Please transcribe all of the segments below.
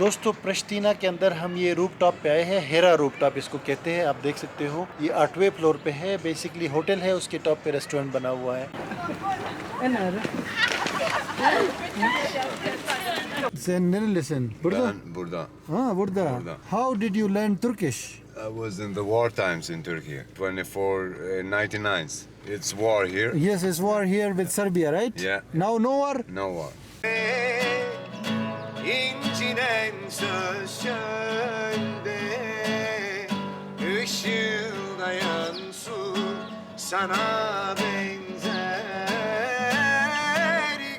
दोस्तों प्रिश्तीना के अंदर हम ये रूफ टॉप पे आए हैं। हेरा रूफ टॉप इसको कहते हैं। आप देख सकते हो ये 8वें फ्लोर पे है। बेसिकली होटल है, उसके टॉप पे रेस्टोरेंट बना हुआ है। Listen, burada. Burada. Burada. Burada. How did you learn Turkish? I was in the war times in Turkey, 99. It's war here. Yes, it's war here with Serbia, right? Yeah. Now no war. No war. İncinen söz şönde Işıldayan su sana benzer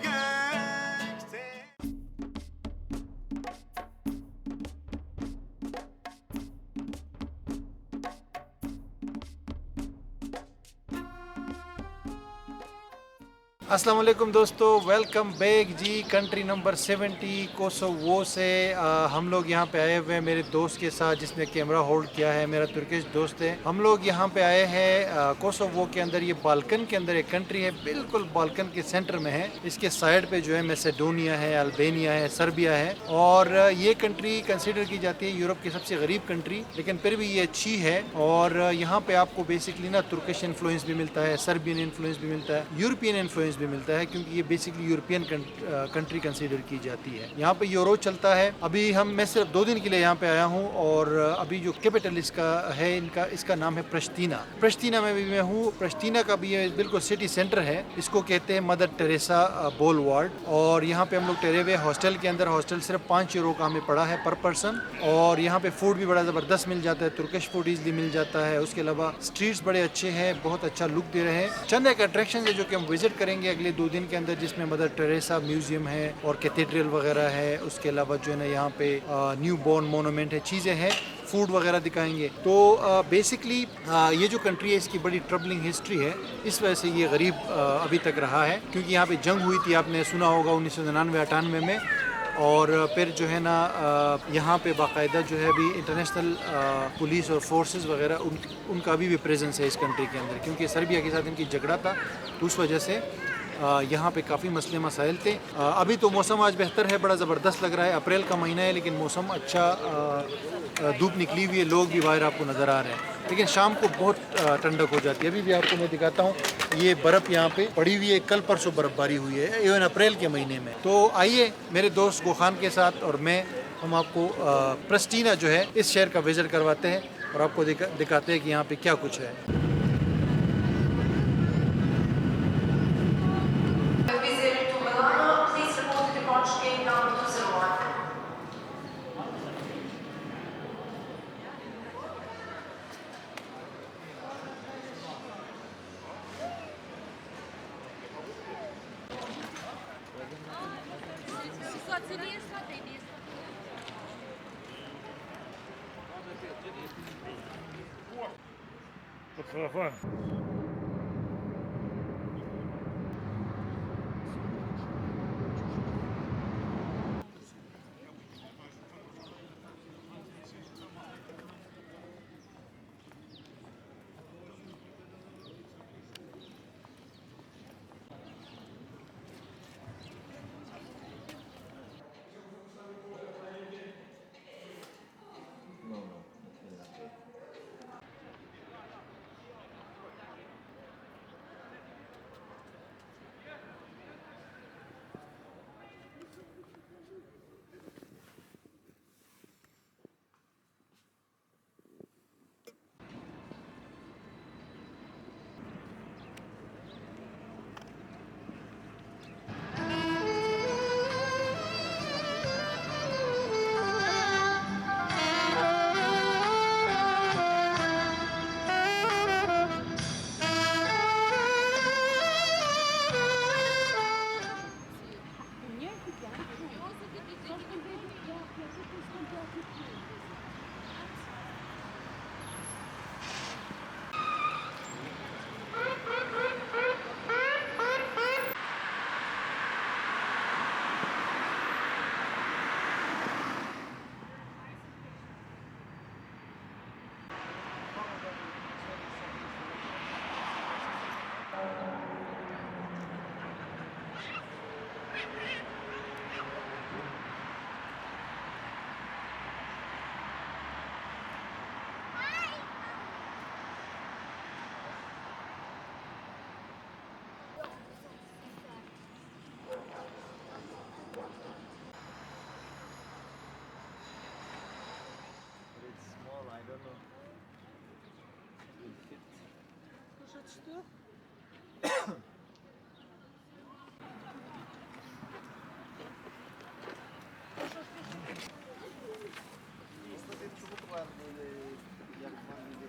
gökte. अस्सलाम वालेकुम दोस्तों, welcome back जी। Country number 70 Kosovo से हम लोग यहाँ पे आए हुए हैं मेरे दोस्त के साथ जिसने कैमरा होल्ड किया है। मेरा तुर्किश दोस्त है। हम लोग यहाँ पे आए हैं कोसोवो के अंदर। ये बाल्कन के अंदर एक कंट्री है, बिल्कुल बाल्कन के सेंटर में है। इसके साइड पे जो है मैसेडोनिया है, अल्बानिया है, सर्बिया है। और ये कंट्री कंसिडर की जाती है यूरोप की सबसे गरीब कंट्री, लेकिन फिर भी ये अच्छी है। और यहाँ पे आपको बेसिकली ना तुर्किश इन्फ्लुएंस भी मिलता है, सर्बियन इन्फ्लुएंस भी मिलता है, यूरोपियन इन्फ्लुएंस भी मिलता है, क्योंकि ये बेसिकली यूरोपियन कंट्री कंसीडर की जाती है। यहाँ पे यूरो चलता है। अभी मैं सिर्फ 2 दिन के लिए यहाँ पे आया हूँ। और अभी जो कैपिटल इसका है, इसका नाम है प्रिश्तीना। प्रिश्तीना में भी मैं हूँ। प्रिश्तीना का भी ये बिल्कुल सिटी सेंटर है। इसको कहते हैं मदर टेरेसा बोलवार्ड। और यहाँ पे हम लोग ठहरे हुए हॉस्टल के अंदर। हॉस्टल सिर्फ 5 यूरो का हमें पड़ा है पर पर्सन। और यहाँ पे फूड भी बड़ा ज़बरदस्त मिल जाता है, तुर्किश फूड इजली मिल जाता है। उसके अलावा स्ट्रीट्स बड़े अच्छे हैं, बहुत अच्छा लुक दे रहे हैं। चंद एक अट्रैक्शन है जो कि हम विजिट करेंगे अगले 2 दिन के अंदर, जिसमें मदर टेरेसा म्यूजियम है और कैथेड्रल वगैरह है। उसके अलावा जो है ना यहाँ पे न्यू बॉर्न मोनूमेंट है, चीज़ें हैं, फूड वगैरह दिखाएंगे। तो बेसिकली ये जो कंट्री है इसकी बड़ी ट्रबलिंग हिस्ट्री है। इस वजह से ये गरीब अभी तक रहा है, क्योंकि यहाँ पे जंग हुई थी, आपने सुना होगा 1999-98 में। और फिर जो है ना यहाँ पे बाकायदा जो है अभी इंटरनेशनल पुलिस और फोर्सेस वगैरह उनका भी प्रेजेंस है इस कंट्री के अंदर, क्योंकि सर्बिया के साथ इनकी झगड़ा था। तो उस वजह से यहाँ पे काफ़ी मसले मसाइल थे। अभी तो मौसम आज बेहतर है, बड़ा ज़बरदस्त लग रहा है। अप्रैल का महीना है लेकिन मौसम अच्छा, धूप निकली हुई है, लोग भी बाहर आपको नज़र आ रहे हैं। लेकिन शाम को बहुत ठंडक हो जाती है। अभी भी आपको मैं दिखाता हूँ, ये बर्फ़ यहाँ पे पड़ी हुई है। कल परसों बर्फ़बारी हुई है, इवन अप्रैल के महीने में। तो आइए मेरे दोस्त गोखान के साथ और मैं, हम आपको प्रिश्तीना जो है इस शहर का विज़िट करवाते हैं और आपको दिखाते हैं कि यहाँ पे क्या कुछ है। Visitor to Milano, please report to departure gate number 201. don't know. Will fit. İşte bir çubuk var böyle yakman gibi.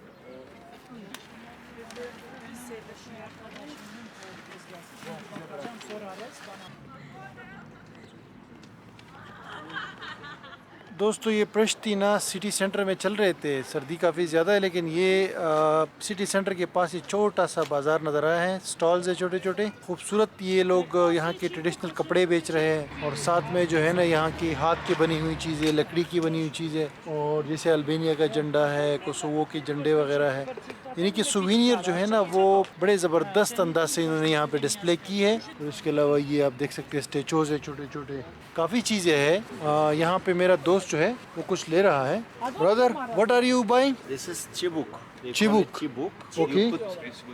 दोस्तों ये प्रश्तीना सिटी सेंटर में चल रहे थे। सर्दी काफ़ी ज़्यादा है, लेकिन ये सिटी सेंटर के पास ही छोटा सा बाज़ार नज़र आया है। स्टॉल्स है छोटे छोटे, खूबसूरत। ये लोग यहाँ के ट्रेडिशनल कपड़े बेच रहे हैं, और साथ में जो है ना यहाँ की हाथ की बनी हुई चीज़ें, लकड़ी की बनी हुई चीज़ें, और जैसे अल्बानिया का झंडा है, कोसोवो के झंडे वगैरह है। यानी कि सुवीनियर जो है ना वो बड़े ज़बरदस्त अंदाज से इन्होंने यहाँ पे डिस्प्ले की है। और इसके अलावा ये आप देख सकते हैं स्टेचूज है छोटे छोटे, काफ़ी चीज़ें हैं। यहाँ पे मेरा दोस्त जो है वो कुछ ले रहा है। Brother, what are you buying? This is chibuk. They Chibuk. call it chibuk. Okay.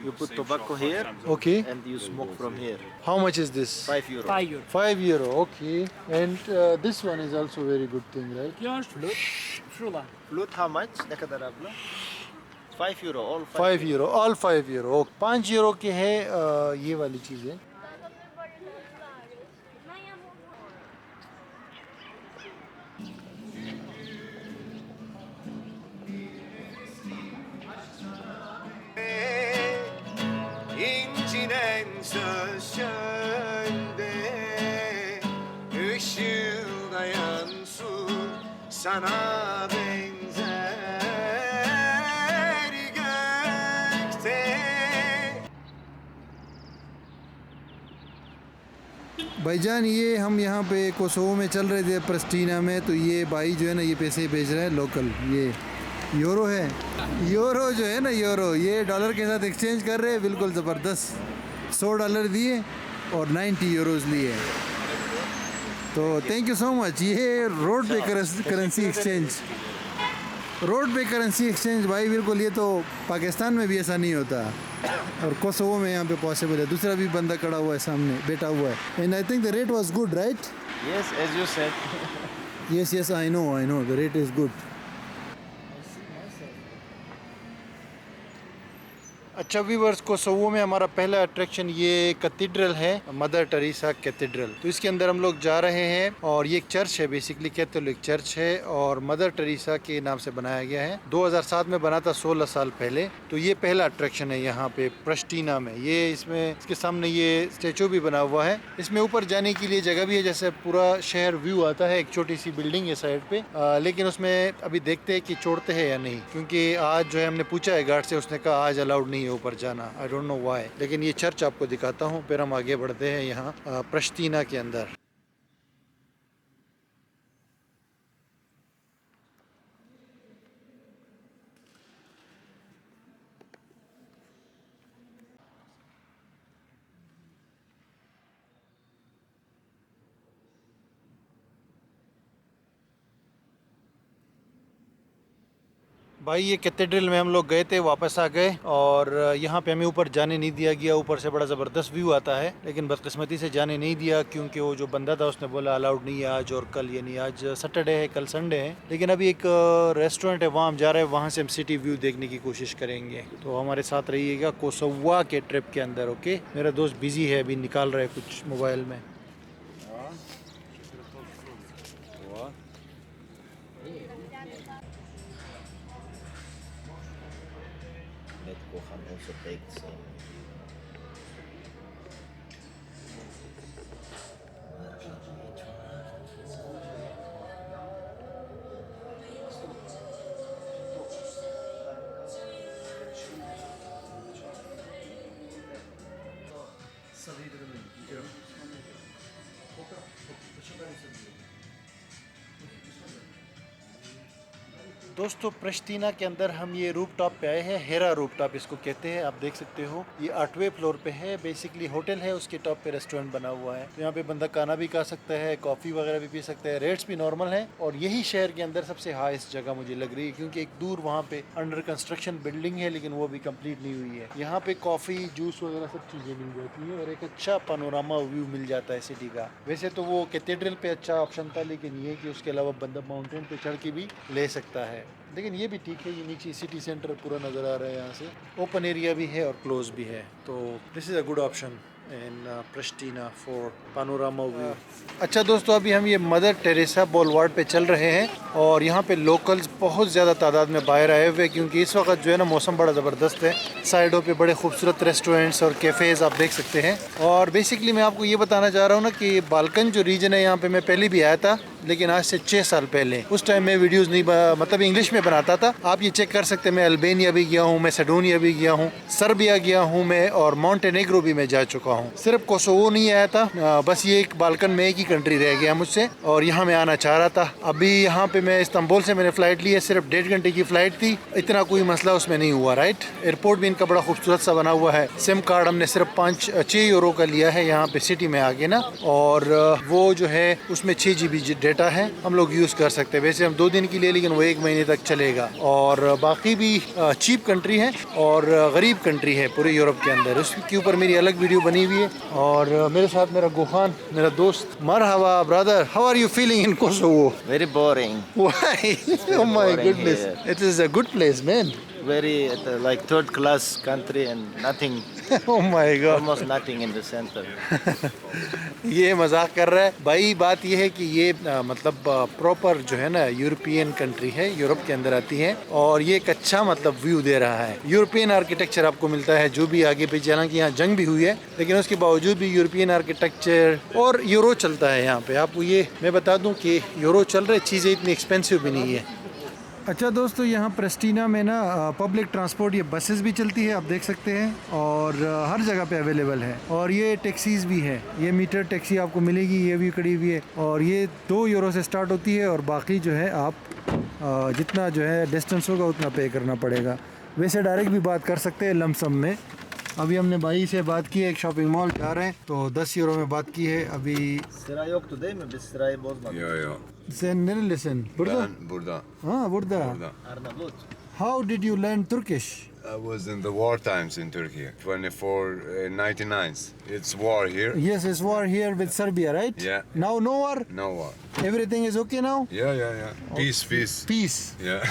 You put tobacco here Okay. and you smoke from here. How much is this? 5 euro. 5 euro. 5 euro. Okay. And this one is also very good thing, right? Yours? Frula. Flute how much? Ne kadar abla? 5 euro. All 5 euro. All 5 euro. 5 euro के है ये वाली चीज़ें। İncinen söz şölde Işıldayan su sana benzer gökte भाईजान, ये हम यहाँ पे कोसोवो में चल रहे थे, प्रस्टीना में। तो ये भाई जो है ना ये पैसे भेज रहा है लोकल। ये यूरो है, यूरो जो है ना यूरो, ये डॉलर के साथ एक्सचेंज कर रहे हैं। बिल्कुल ज़बरदस्त। $100 दिए और 90 यूरोज़ लिए। तो थैंक यू सो मच। ये रोड पे करेंसी एक्सचेंज, रोड पे करेंसी एक्सचेंज भाई, बिल्कुल। ये तो पाकिस्तान में भी ऐसा नहीं होता, और कोसोवो में यहाँ पे पॉसिबल है। दूसरा भी बंदा खड़ा हुआ है सामने, बैठा हुआ है। And I think the rate was good, right? Yes, as you said. Yes yes, I know the rate is good. अच्छा व्यूवर्स, कोसोवो में हमारा पहला अट्रैक्शन ये कैथेड्रल है, मदर टेरेसा कैथेड्रल। तो इसके अंदर हम लोग जा रहे हैं, और ये एक चर्च है, बेसिकली कैथोलिक चर्च है, और मदर टेरेसा के नाम से बनाया गया है। 2007 में बना था, 16 साल पहले। तो ये पहला अट्रैक्शन है यहाँ पे प्रस्टीना में। ये इसमें इसके सामने ये स्टेचू भी बना हुआ है। इसमें ऊपर जाने के लिए जगह भी है, जैसे पूरा शहर व्यू आता है। एक छोटी सी बिल्डिंग है साइड पे, लेकिन उसमें अभी देखते हैं कि छोड़ते हैं या नहीं, क्योंकि आज जो है हमने पूछा है गार्ड से, उसने कहा आज अलाउड नहीं ऊपर जाना। आई डोंट नो व्हाई, लेकिन ये चर्च आपको दिखाता हूँ, फिर हम आगे बढ़ते हैं यहाँ प्रस्टीना के अंदर। भाई ये कैथेड्रल में हम लोग गए थे, वापस आ गए, और यहाँ पे हमें ऊपर जाने नहीं दिया गया। ऊपर से बड़ा ज़बरदस्त व्यू आता है, लेकिन बदकिस्मती से जाने नहीं दिया, क्योंकि वो जो बंदा था उसने बोला अलाउड नहीं है आज और कल। यानी आज सैटरडे है, कल संडे है। लेकिन अभी एक रेस्टोरेंट है, वहाँ हम जा रहे हैं, वहाँ से हम सिटी व्यू देखने की कोशिश करेंगे। तो हमारे साथ रहिएगा कोसोवो के ट्रिप के अंदर, ओके? मेरा दोस्त बिजी है, अभी निकाल रहा है कुछ मोबाइल में। Let's go and also take some. दोस्तों प्रस्टीना के अंदर हम ये रूफ टॉप पे आए हैं, हेरा रूफ टॉप इसको कहते हैं। आप देख सकते हो ये 8वें फ्लोर पे है। बेसिकली होटल है, उसके टॉप पे रेस्टोरेंट बना हुआ है। तो यहाँ पे बंदा खाना भी खा सकता है, कॉफ़ी वगैरह भी पी सकता है। रेट्स भी नॉर्मल है, और यही शहर के अंदर सबसे हाईएस्ट जगह मुझे लग रही है, क्योंकि एक दूर वहाँ पे अंडर कंस्ट्रक्शन बिल्डिंग है, लेकिन वो भी कंप्लीट नहीं हुई है। यहाँ पे कॉफ़ी, जूस वगैरह सब चीज़ें मिल जाती है, और एक अच्छा पानोरामा व्यू मिल जाता है सिटी का। वैसे तो वो कैथेड्रल पे अच्छा ऑप्शन था, लेकिन ये कि उसके अलावा बंदा माउंटेन पे चढ़ के भी ले सकता है। लेकिन ये भी ठीक है, ये नीचे सिटी सेंटर पूरा नज़र आ रहा है, यहाँ से ओपन एरिया भी है और क्लोज भी है, तो this is a good option in Pristina for panorama view. अच्छा दोस्तों, अभी हम ये मदर टेरेसा बोलवार्ड पे चल रहे हैं और यहाँ पे लोकल्स बहुत ज़्यादा तादाद में बाहर आए हुए हैं, क्योंकि इस वक्त जो है ना मौसम बड़ा ज़बरदस्त है। साइडों पे बड़े खूबसूरत रेस्टोरेंट्स और कैफ़ेज़ आप देख सकते हैं। और बेसिकली मैं आपको ये बताना चाह रहा हूँ ना कि बाल्कन जो रीजन है यहाँ पे मैं पहले भी आया था, लेकिन आज से 6 साल पहले। उस टाइम मैं वीडियोस नहीं मतलब इंग्लिश में बनाता था। आप ये चेक कर सकते हैं, मैं अल्बानिया भी गया हूँ, मैसेडोनिया भी गया हूँ, सर्बिया गया हूँ मैं, और मॉन्टेनेग्रो भी मैं जा चुका हूँ। सिर्फ कोसोवो नहीं आया था, बस ये एक बाल्कन में एक ही कंट्री रह गया मुझसे, और यहाँ मैं आना चाह रहा था। अभी यहाँ पे मैं इस्तांबुल से मैंने फ़्लाइट ली है, सिर्फ 1.5 घंटे की फ़्लाइट थी, इतना कोई मसला उसमें नहीं हुआ। राइट, एयरपोर्ट भी इनका बड़ा खूबसूरत सा बना हुआ है। सिम कार्ड हमने सिर्फ 5-6 यूरो का लिया है यहाँ पे सिटी में आके ना, और वो जो है उसमें 6 GB डेटा है, हम लोग यूज़ कर सकते हैं। वैसे हम 2 दिन के लिए, लेकिन वो 1 महीने तक चलेगा। और बाकी भी चीप कंट्री है और गरीब कंट्री है पूरे यूरोप के अंदर, उसके ऊपर मेरी अलग वीडियो बनी हुई है। और मेरे साथ मेरा गोहान, मेरा दोस्त। मरहबा brother, how are you feeling in Kosovo? Very boring. Why? Oh my boring goodness, here. it is a good place, man. Very like third class country and nothing, Oh my god. almost nothing in the center. ये मजाक कर रहा है भाई। बात ये है कि ये मतलब प्रॉपर जो है ना यूरोपियन कंट्री है, यूरोप के अंदर आती है, और ये एक अच्छा मतलब व्यू दे रहा है। यूरोपियन आर्किटेक्चर आपको मिलता है जो भी आगे पीछे, हालांकि यहाँ जंग भी हुई है, लेकिन उसके बावजूद भी यूरोपियन आर्किटेक्चर और यूरो चलता है यहाँ पे। आपको ये मैं बता दूँ कि यूरो चल रहे, चीज़ें इतनी एक्सपेंसिव भी नहीं है। अच्छा दोस्तों, यहाँ प्रिस्टीना में ना पब्लिक ट्रांसपोर्ट, ये बसेस भी चलती है, आप देख सकते हैं, और हर जगह पे अवेलेबल है। और ये टैक्सीज भी है, ये मीटर टैक्सी आपको मिलेगी, ये भी खड़ी हुई है, और ये 2 यूरो से स्टार्ट होती है, और बाकी जो है आप जितना जो है डिस्टेंस होगा उतना पे करना पड़ेगा। वैसे डायरेक्ट भी बात कर सकते हैं लमसम में। अभी हमने भाई से बात की है, एक शॉपिंग मॉल जा रहे हैं, तो 10 यूरो में बात की है अभी। Sıra yoktu değil mi? Biz sırayı bozmadık. Yo. Sen nerelisin? Burada? Ben burada. Ha, burada. Burada. Arnavut. How did you learn Turkish? I was in the war times in Turkey, 2499. It's war here. Yes, it's war here with Serbia, right? Yeah. Now no war? No war. Everything is okay now? Yeah. Peace. Peace. Yeah.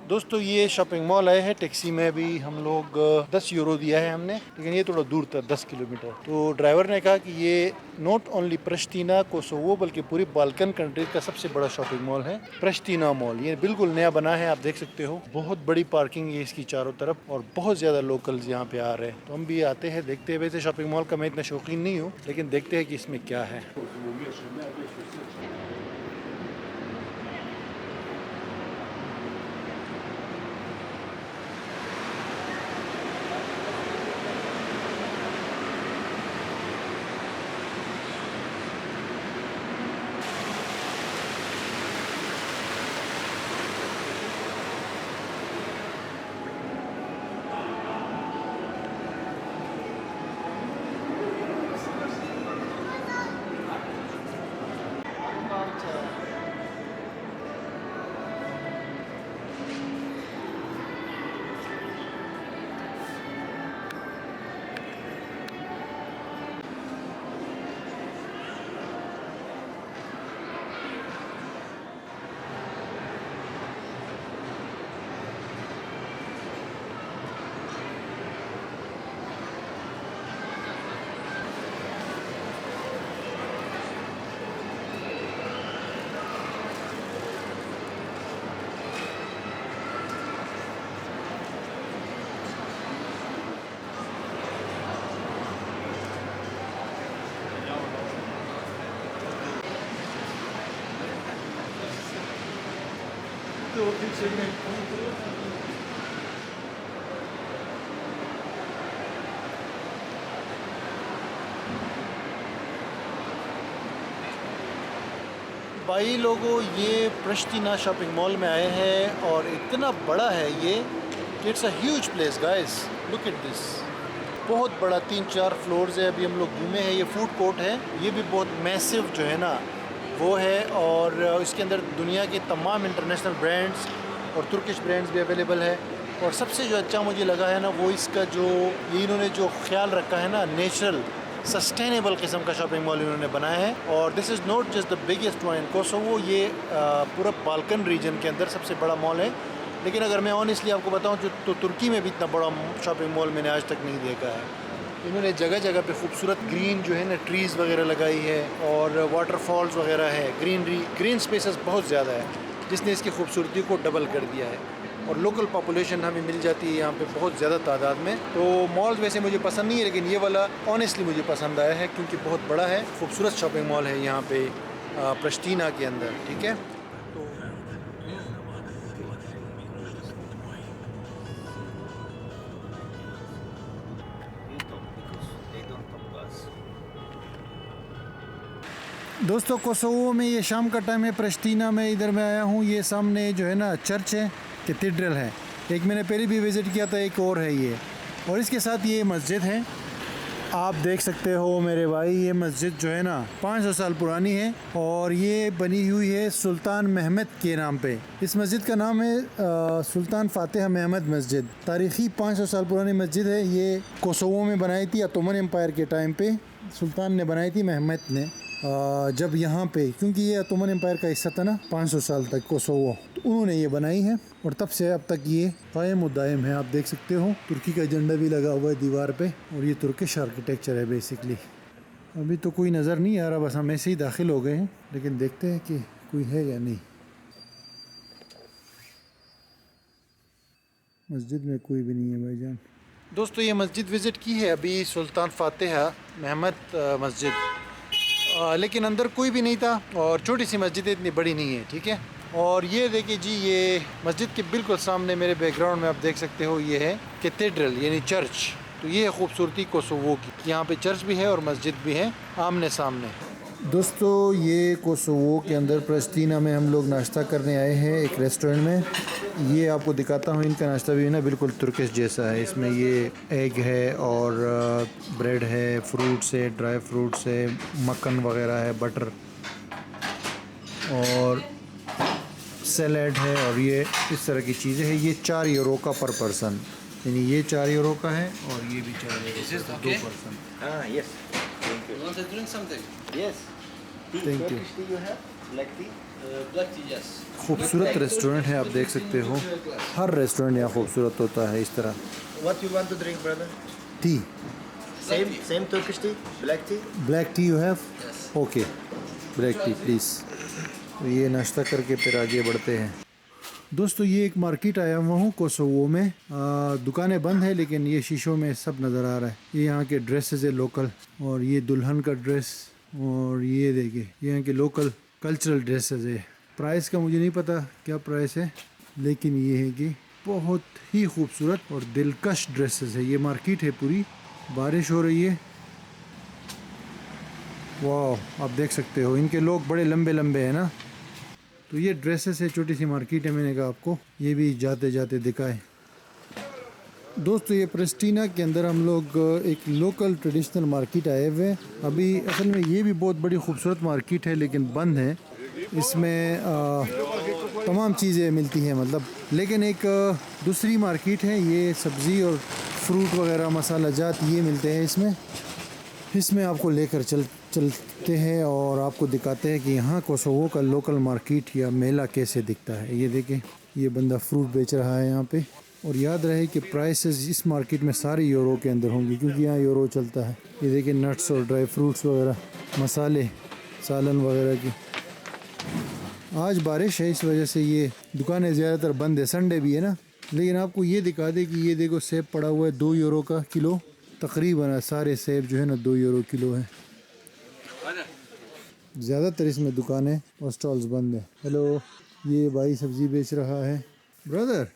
दोस्तों, ये shopping mall आए हैं, taxi में भी हम लोग 10 euro दिया है हमने, लेकिन ये थोड़ा दूर था, 10 किलोमीटर। तो ड्राइवर ने कहा कि ये नॉट ओनली प्रिस्टीना कोसोवो बल्कि पूरी बाल्कन कंट्री का सबसे बड़ा शॉपिंग मॉल है प्रिस्टीना मॉल। ये बिल्कुल नया बना है, आप देख सकते हो। बहुत बड़ी पार्किंग है इसकी चारों तरफ, और बहुत ज़्यादा लोकल्स यहाँ पे आ रहे हैं। तो हम भी आते हैं, देखते हैं। वैसे शॉपिंग मॉल का मैं इतना शौकीन नहीं हूँ, लेकिन देखते हैं कि इसमें क्या है। भाई लोगों, ये प्रिस्टीना शॉपिंग मॉल में आए हैं, और इतना बड़ा है ये, it's a huge place guys, look at this. बहुत बड़ा, 3-4 फ्लोर्स है। अभी हम लोग घूमे हैं। ये फूड कोर्ट है, ये भी बहुत मैसिव जो है ना वो है, और इसके अंदर दुनिया के तमाम इंटरनेशनल ब्रांड्स और तुर्किश ब्रांड्स भी अवेलेबल है। और सबसे जो अच्छा मुझे लगा है ना वो इसका जो ये इन्होंने जो ख्याल रखा है ना, नेचुरल सस्टेनेबल किस्म का शॉपिंग मॉल इन्होंने बनाया है। और this is not just the biggest one in Kosovo, ये पूरा बाल्कन रीजन के अंदर सबसे बड़ा मॉल है। लेकिन अगर मैं ऑनेस्टली आपको बताऊं तो तुर्की में भी इतना बड़ा शॉपिंग मॉल मैंने आज तक नहीं देखा है। इन्होंने जगह जगह पे खूबसूरत ग्रीन जो है ना ट्रीज़ वगैरह लगाई है और वाटरफॉल्स वगैरह है, ग्रीन स्पेसेस बहुत ज़्यादा है, जिसने इसकी खूबसूरती को डबल कर दिया है। और लोकल पॉपुलेशन हमें मिल जाती है यहाँ पे बहुत ज़्यादा तादाद में। तो मॉल्स वैसे मुझे पसंद नहीं है, लेकिन ये वाला ऑनेस्टली मुझे पसंद आया है क्योंकि बहुत बड़ा है, खूबसूरत शॉपिंग मॉल है यहाँ पे प्रिस्टीना के अंदर। ठीक है, दोस्तों कोसोवो में ये शाम का टाइम है, प्रिस्टीना में इधर मैं आया हूँ। ये सामने जो है ना चर्च है, कैथेड्रल है, एक मैंने पहले भी विज़िट किया था, एक और है ये, और इसके साथ ये मस्जिद है। आप देख सकते हो मेरे भाई, ये मस्जिद जो है ना 500 साल पुरानी है और ये बनी हुई है सुल्तान महमद के नाम पे। इस मस्जिद का नाम है सुल्तान फातिह महमद मस्जिद। तारीखी 500 साल पुरानी मस्जिद है। ये कोसोवो में बनाई थी ओटोमन एम्पायर के टाइम पे, सुल्तान ने बनाई थी, महमद ने, जब यहाँ पे, क्योंकि ये ओटोमन एम्पायर का हिस्सा था ना 500 साल तक कोसोवो, तो उन्होंने ये बनाई है और तब से अब तक ये कायम दायम है। आप देख सकते हो तुर्की का झंडा भी लगा हुआ है दीवार पे और ये तुर्किश आर्किटेक्चर है बेसिकली। अभी तो कोई नज़र नहीं आ रहा, बस हम ऐसे ही दाखिल हो गए हैं, लेकिन देखते हैं कि कोई है या नहीं। मस्जिद में कोई भी नहीं है भाईजान। दोस्तों ये मस्जिद विज़िट की है अभी, सुल्तान फातिह महमद मस्जिद, लेकिन अंदर कोई भी नहीं था और छोटी सी मस्जिद है, इतनी बड़ी नहीं है। ठीक है, और ये देखिए जी, ये मस्जिद के बिल्कुल सामने मेरे बैकग्राउंड में आप देख सकते हो ये है कैथेड्रल यानी चर्च। तो ये है खूबसूरती कोसोवो की, यहाँ पे चर्च भी है और मस्जिद भी है आमने सामने। दोस्तों ये कोसोवो के अंदर प्रिस्टीना में हम लोग नाश्ता करने आए हैं एक रेस्टोरेंट में। ये आपको दिखाता हूँ, इनका नाश्ता भी ना बिल्कुल तुर्किश जैसा है। इसमें ये एग है और ब्रेड है, फ्रूट्स है, ड्राई फ्रूट्स है, मक्खन वगैरह है, बटर और सैलेड है और ये इस तरह की चीज़ें हैं। ये 4 यूरो का पर पर्सन, यानी ये 4 यूरो का है और ये भी 4 यूरो का, 2 person. Yes. Thank you. You want to drink something? Yes. Tea, Thank you. Turkish tea you have? Black tea? Black tea, yes. खूबसूरत रेस्टोरेंट है, आप देख सकते हो। हर रेस्टोरेंट यहाँ खूबसूरत होता है इस तरह। What you want to drink, brother? T, Same Turkish tea? Black tea? Black T U have? Yes. Okay, black T please. तो ये नाश्ता करके फिर आगे बढ़ते हैं। दोस्तों ये एक मार्केट आया हुआ हूँ कोसोवो में, दुकानें बंद है लेकिन ये शीशों में सब नज़र आ रहा है। ये यहाँ के ड्रेसेस है लोकल, और ये दुल्हन का ड्रेस, और ये देखिए यहाँ के लोकल कल्चरल ड्रेसेस है। प्राइस का मुझे नहीं पता क्या प्राइस है, लेकिन ये है कि बहुत ही खूबसूरत और दिलकश ड्रेसेस है। ये मार्केट है पूरी, बारिश हो रही है, वाह आप देख सकते हो। इनके लोग बड़े लंबे लंबे हैं ना। तो ये ड्रेसेस है, छोटी सी मार्केट है, मैंने कहा आपको ये भी जाते जाते दिखाए। दोस्तों ये प्रिस्टीना के अंदर हम लोग एक लोकल ट्रेडिशनल मार्केट आए हुए हैं। अभी असल में ये भी बहुत बड़ी खूबसूरत मार्केट है लेकिन बंद है। इसमें तमाम चीज़ें मिलती हैं मतलब, लेकिन एक दूसरी मार्केट है, ये सब्ज़ी और फ्रूट वगैरह मसाला जात ये मिलते हैं इसमें। इसमें आपको लेकर चलते हैं और आपको दिखाते हैं कि यहाँ कोसोवो का लोकल मार्केट या मेला कैसे दिखता है। ये देखें, ये बंदा फ्रूट बेच रहा है यहाँ पे। और याद रहे कि प्राइसेस इस मार्केट में सारे यूरो के अंदर होंगी क्योंकि यहाँ यूरो चलता है। ये देखिए नट्स और ड्राई फ्रूट्स वगैरह, मसाले, सालन वगैरह की। आज बारिश है इस वजह से ये दुकानें ज़्यादातर बंद है, संडे भी है ना। लेकिन आपको ये दिखा दे कि ये देखो सेब पड़ा हुआ है 2 यूरो का किलो तकरीबन। सारे सेब जो है ना 2 यूरो किलो है। ज़्यादातर इसमें दुकानें और स्टॉल्स बंद है। हेलो, ये भाई सब्ज़ी बेच रहा है। Brother,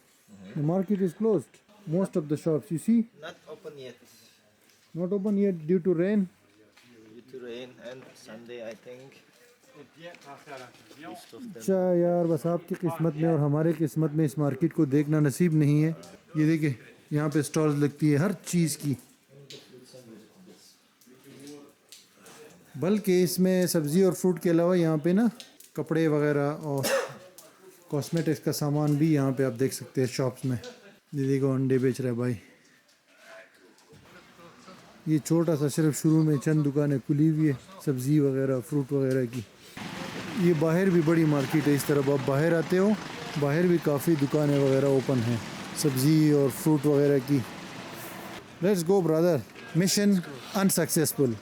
the market is closed. Most of the shops, you see, Not open yet. not open yet due to rain. Due to rain and Sunday, I think. अच्छा यार, बस आपकी किस्मत में और हमारे किस्मत में इस मार्केट को देखना नसीब नहीं है। ये देखिए यहाँ पे स्टॉल्स लगती है हर चीज़ की, बल्कि इसमें सब्ज़ी और फ्रूट के अलावा यहाँ पे ना कपड़े वगैरह कॉस्मेटिक्स का सामान भी यहाँ पे आप देख सकते हैं शॉप्स में। दीदी को अंडे बेच रहा है भाई। ये छोटा सा सिर्फ शुरू में चंद दुकानें खुली हुई है सब्ज़ी वगैरह फ्रूट वगैरह की। ये बाहर भी बड़ी मार्केट है। इस तरफ आप बाहर आते हो, बाहर भी काफ़ी दुकानें वगैरह ओपन हैं सब्ज़ी और फ्रूट वगैरह की। Let's go brother, mission unsuccessful.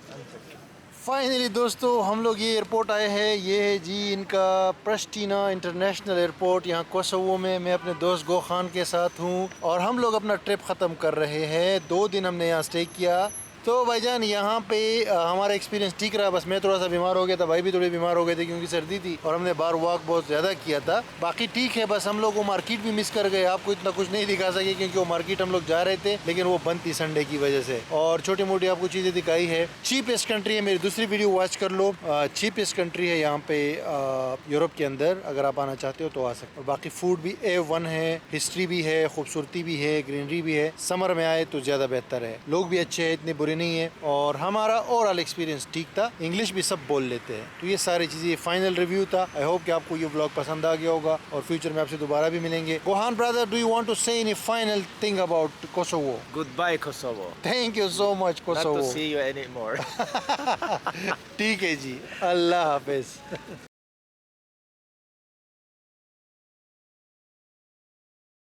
Finally दोस्तों हम लोग ये एयरपोर्ट आए हैं। ये है जी इनका प्रिस्टीना इंटरनेशनल एयरपोर्ट यहाँ कोसोवो में। मैं अपने दोस्त गो खान के साथ हूँ और हम लोग अपना ट्रिप ख़त्म कर रहे हैं। 2 दिन हमने यहाँ स्टे किया। तो भाईजान यहाँ पे हमारा एक्सपीरियंस ठीक रहा। बस मैं थोड़ा सा बीमार हो गया था, भाई भी थोड़े बीमार हो गए थे क्योंकि सर्दी थी और हमने बाहर वॉक बहुत ज़्यादा किया था। बाकी ठीक है, बस हम लोग वो मार्केट भी मिस कर गए। आपको इतना कुछ नहीं दिखा सके क्योंकि वो मार्केट हम लोग जा रहे थे लेकिन वो बंद थी संडे की वजह से। और छोटी मोटी आपको चीज़ें दिखाई है। चीपेस्ट कंट्री है, मेरी दूसरी वीडियो वॉच कर लो। चीपेस्ट कंट्री है यहाँ पे यूरोप के अंदर। अगर आप आना चाहते हो तो आ सकते हो। बाकी फूड भी A1 है, हिस्ट्री भी है, खूबसूरती भी है, ग्रीनरी भी है। समर में आए तो ज़्यादा बेहतर है। लोग भी अच्छे हैं, इतने बुरे नहीं है और हमारा ओवरऑल एक्सपीरियंस ठीक था। इंग्लिश भी सब बोल लेते हैं। तो ये सारी चीज़ें, ये फाइनल रिव्यू था। आई होप कि आपको ये व्लॉग पसंद आ गया होगा और फ्यूचर में आपसे दोबारा भी मिलेंगे। Gohan brother, do you want to say any final thing about Kosovo? Goodbye, Kosovo. Thank you so much Not Kosovo. to see you anymore. ठीक है जी, अल्लाह हाफिज।